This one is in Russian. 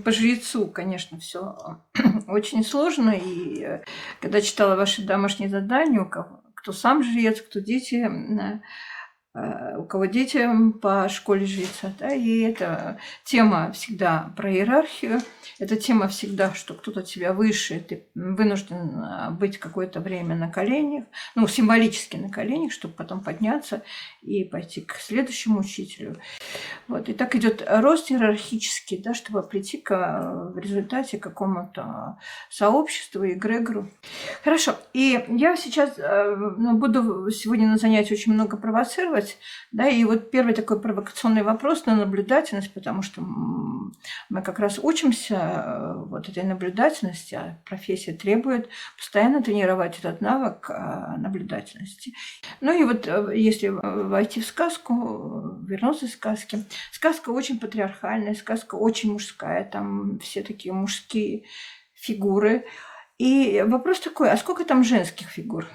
По жрецу, конечно, все очень сложно. И когда читала ваши домашние задания, у кого кто сам жрец, кто дети, у кого дети по школе жреца, да, и эта тема всегда про иерархию, эта тема всегда, что кто-то тебя выше, ты вынужден быть какое-то время на коленях, ну, символически на коленях, чтобы потом подняться и пойти к следующему учителю. Вот, и так идет рост иерархический, да, чтобы прийти в результате к какому-то сообществу, эгрегору. Хорошо. И я сейчас буду сегодня на занятии очень много провоцировать. Да, и вот первый такой провокационный вопрос на наблюдательность, потому что мы как раз учимся вот этой наблюдательности, а профессия требует постоянно тренировать этот навык наблюдательности. Ну и вот если войти в сказку, вернуться к сказке. Сказка очень патриархальная, сказка очень мужская, там все такие мужские фигуры. И вопрос такой, а сколько там женских фигур?